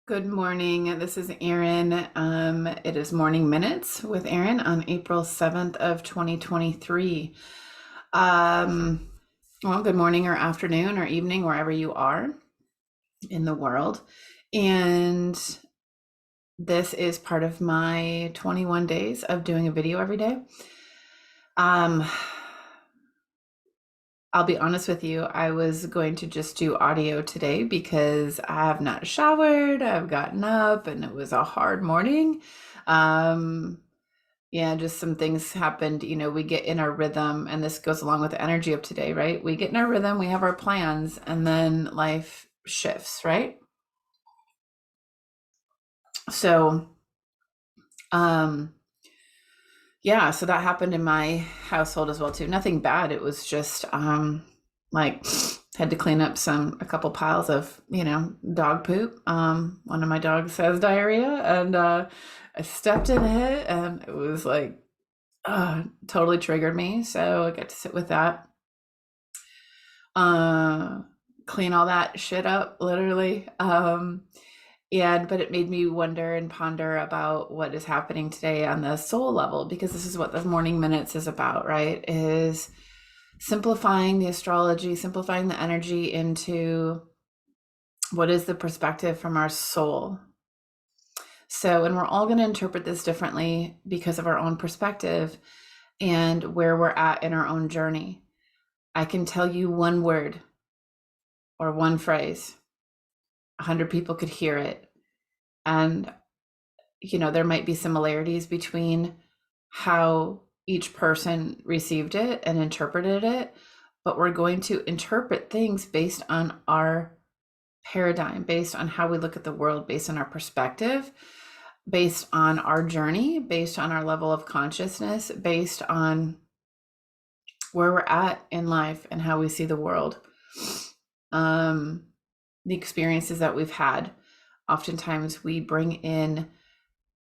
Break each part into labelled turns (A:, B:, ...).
A: Good morning. This is Erin. It is Morning Minutes with Erin on April 7th of 2023. Um, well, good morning or afternoon or evening, wherever you are in the world. And this is part of my 21 days of doing a video every day. Um, I'll be honest with you, I was going to just do audio today because I have not showered, I've gotten up, and it was a hard morning. Um, yeah, just some things happened. We get in our rhythm, and this goes along with the energy of today, right? We get in our rhythm, we have our plans, and then life shifts, right? So, um, yeah, so that happened in my household as well too. Nothing bad. It was just like had to clean up a couple piles of, dog poop. One of my dogs has diarrhea and I stepped in it and it was like totally triggered me. So I got to sit with that. Uh Clean all that shit up literally. But it made me wonder and ponder about what is happening today on the soul level, because this is what the morning minutes is about, right? Is simplifying the astrology, simplifying the energy into what is the perspective from our soul. So, and we're all going to interpret this differently because of our own perspective and where we're at in our own journey. I can tell you one word or one phrase, 100 people could hear it. And there might be similarities between how each person received it and interpreted it, but we're going to interpret things based on our paradigm, based on how we look at the world, based on our perspective, based on our journey, based on our level of consciousness, based on where we're at in life and how we see the world. The experiences that we've had. Oftentimes we bring in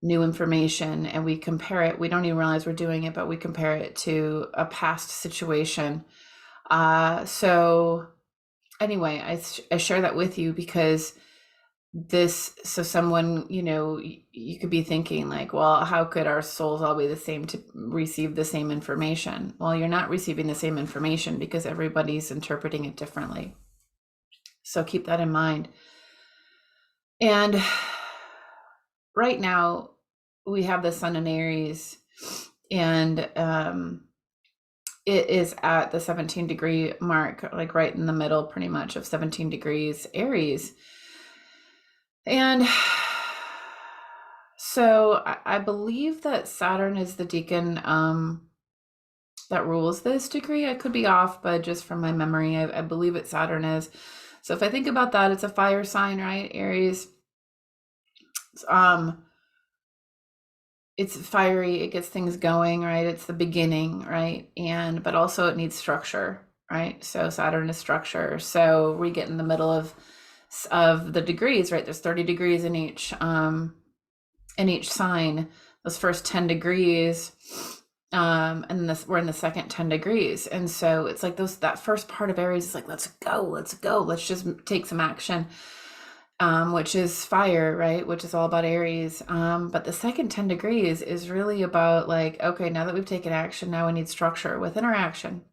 A: new information and we compare it. We don't even realize we're doing it, but we compare it to a past situation. So anyway, I share that with you because so someone, you could be thinking like, well, how could our souls all be the same to receive the same information? Well, you're not receiving the same information because everybody's interpreting it differently. So keep that in mind. And right now we have the sun in Aries, and it is at the 17-degree mark, like right in the middle pretty much of 17 degrees Aries. And so I believe that Saturn is the deacon that rules this degree. I could be off, but just from my memory, I believe it Saturn is. So if I think about that, it's a fire sign, right? Aries. It's fiery, it gets things going, right? It's the beginning, right? But also it needs structure, right? So Saturn is structure. So we get in the middle of the degrees, right? There's 30 degrees in each sign. Those first 10 degrees, and we're in the second 10 degrees. And so it's like that first part of Aries is like, let's go, let's just take some action. Which is fire, right? Which is all about Aries. But the second 10 degrees is really about like, okay, now that we've taken action, now we need structure within our action.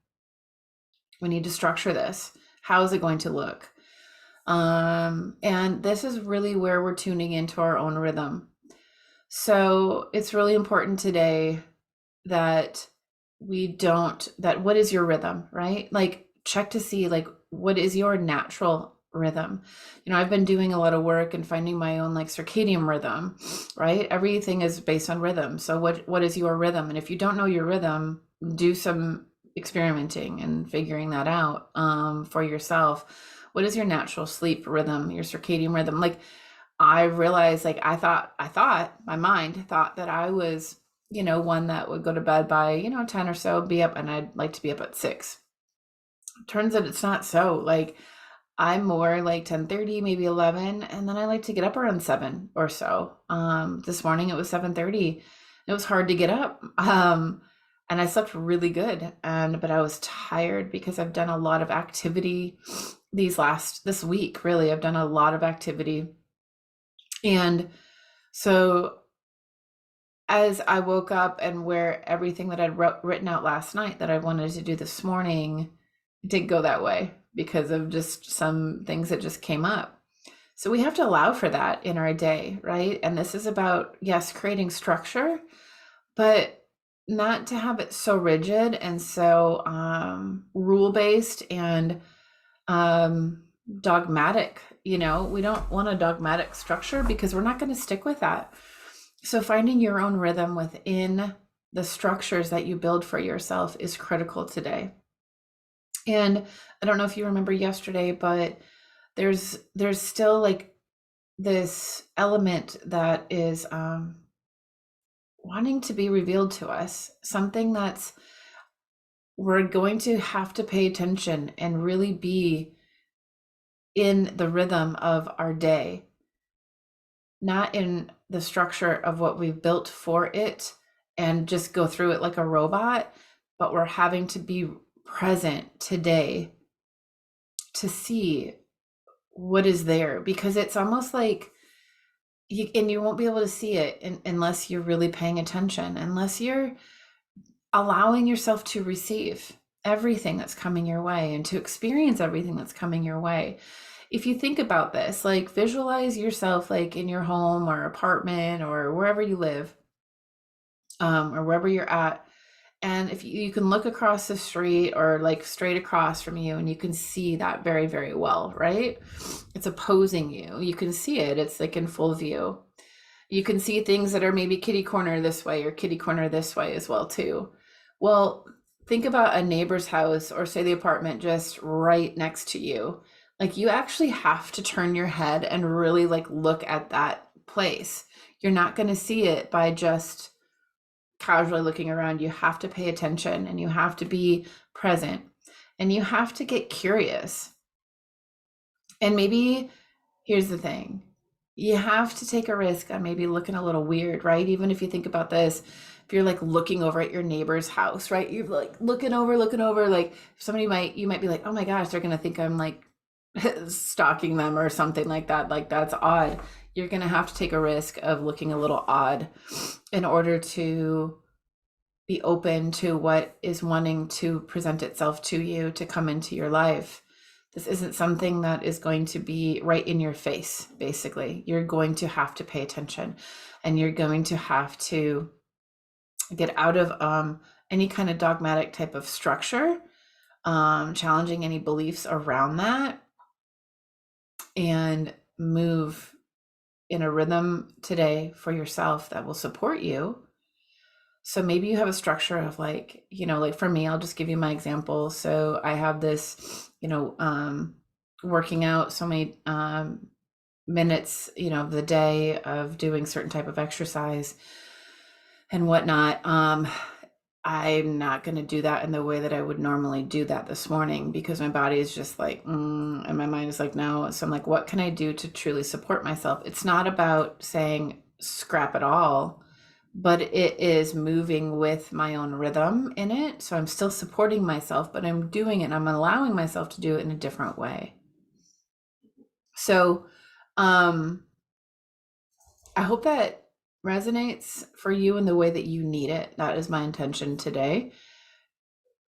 A: We need to structure this. How is it going to look? And this is really where we're tuning into our own rhythm. So it's really important today that what is your rhythm, right? Like check to see like, what is your natural rhythm? I've been doing a lot of work and finding my own like circadian rhythm, right? Everything is based on rhythm. So what is your rhythm? And if you don't know your rhythm, do some experimenting and figuring that out for yourself. What is your natural sleep rhythm, your circadian rhythm? Like I realized like I thought my mind thought that I was, one that would go to bed by, 10 or so, be up, and I'd like to be up at 6. Turns out it's not so. Like I'm more like 10:30, maybe 11, and then I like to get up around 7 or so. This morning it was 7:30. It was hard to get up. And I slept really good, but I was tired because I've done a lot of activity this week, really. I've done a lot of activity And so as I woke up and where everything that I'd written out last night that I wanted to do this morning didn't go that way because of just some things that just came up. So we have to allow for that in our day, right? And this is about, yes, creating structure, but not to have it so rigid and so rule based and um, dogmatic. You know, we don't want a dogmatic structure because we're not going to stick with that. So finding your own rhythm within the structures that you build for yourself is critical today. And I don't know if you remember yesterday, but there's still like this element that is wanting to be revealed to us, something that's we're going to have to pay attention and really be in the rhythm of our day, not in the structure of what we've built for it and just go through it like a robot, but we're having to be present today to see what is there, because it's almost like you won't be able to see it unless you're really paying attention, unless you're allowing yourself to receive everything that's coming your way and to experience everything that's coming your way. If you think about this, like visualize yourself like in your home or apartment or wherever you live, or wherever you're at. And if you can look across the street or like straight across from you, and you can see that very, very well, right? It's opposing you. You can see it. It's like in full view. You can see things that are maybe kitty corner this way or kitty corner this way as well too. Well, think about a neighbor's house or say the apartment just right next to you. Like you actually have to turn your head and really like look at that place. You're not going to see it by just casually looking around. You have to pay attention and you have to be present and you have to get curious. And maybe here's the thing. You have to take a risk on maybe looking a little weird, right? Even if you think about this, if you're like looking over at your neighbor's house, right? You're like looking over, like you might be like, oh my gosh, they're going to think I'm like stalking them or something like that. Like that's odd. You're going to have to take a risk of looking a little odd in order to be open to what is wanting to present itself to you to come into your life. This isn't something that is going to be right in your face, basically. You're going to have to pay attention and you're going to have to get out of any kind of dogmatic type of structure, challenging any beliefs around that, and move in a rhythm today for yourself that will support you. So maybe you have a structure of like, like for me, I'll just give you my example. So I have this, working out so many minutes, of the day of doing certain type of exercise and whatnot. I'm not going to do that in the way that I would normally do that this morning because my body is just like, and my mind is like, no. So I'm like, what can I do to truly support myself? It's not about saying scrap it all, but it is moving with my own rhythm in it. So I'm still supporting myself, but I'm doing it and I'm allowing myself to do it in a different way. So I hope that resonates for you in the way that you need it. That is my intention today.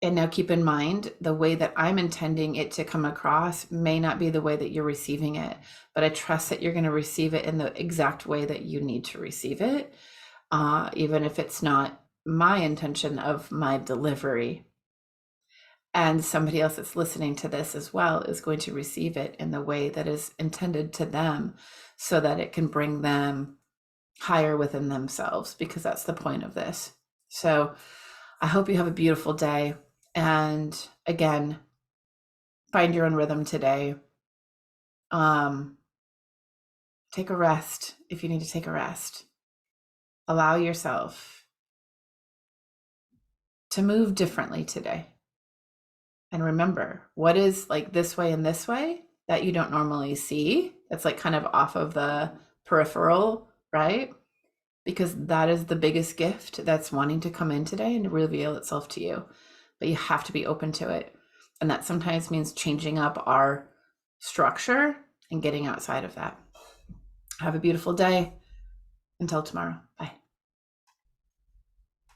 A: And now keep in mind, the way that I'm intending it to come across may not be the way that you're receiving it, but I trust that you're going to receive it in the exact way that you need to receive it. Even if it's not my intention of my delivery. And somebody else that's listening to this as well is going to receive it in the way that is intended to them so that it can bring them higher within themselves, because that's the point of this. So I hope you have a beautiful day. And again, find your own rhythm today. Take a rest if you need to take a rest. Allow yourself to move differently today. And remember, what is like this way and this way that you don't normally see, that's like kind of off of the peripheral, right? Because that is the biggest gift that's wanting to come in today and reveal itself to you. But you have to be open to it. And that sometimes means changing up our structure and getting outside of that. Have a beautiful day. Until tomorrow. Bye.